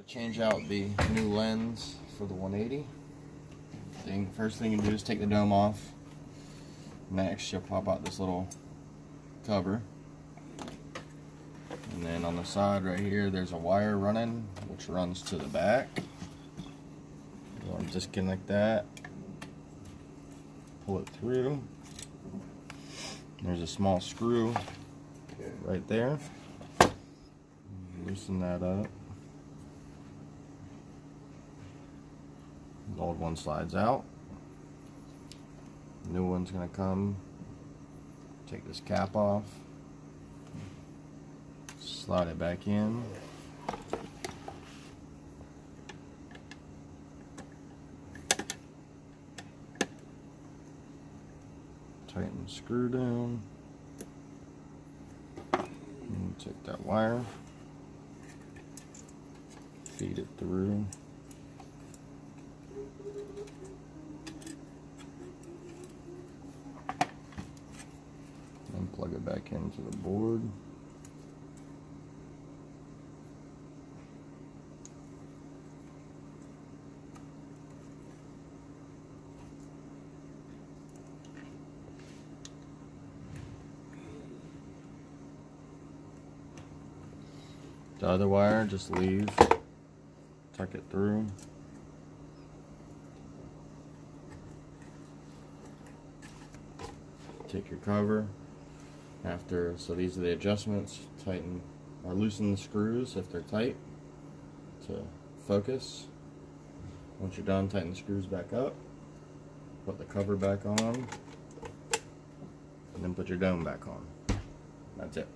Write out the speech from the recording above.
To change out the new lens for the 180. First thing you do is take the dome off. Next, you'll pop out this little cover. And then on the side right here, there's a wire running, which runs to the back. You want to disconnect that. Pull it through. There's a small screw right there. Loosen that up. The old one slides out. The new one's going to come. Take this cap off. Slide it back in. Tighten the screw down. And take that wire. Feed it through. And plug it back into the board. The other wire, just leave, tuck it through. Take your cover. So these are the adjustments. Tighten or loosen the screws if they're tight to focus. Once you're done, tighten the screws back up. Put the cover back on, and then put your dome back on. That's it.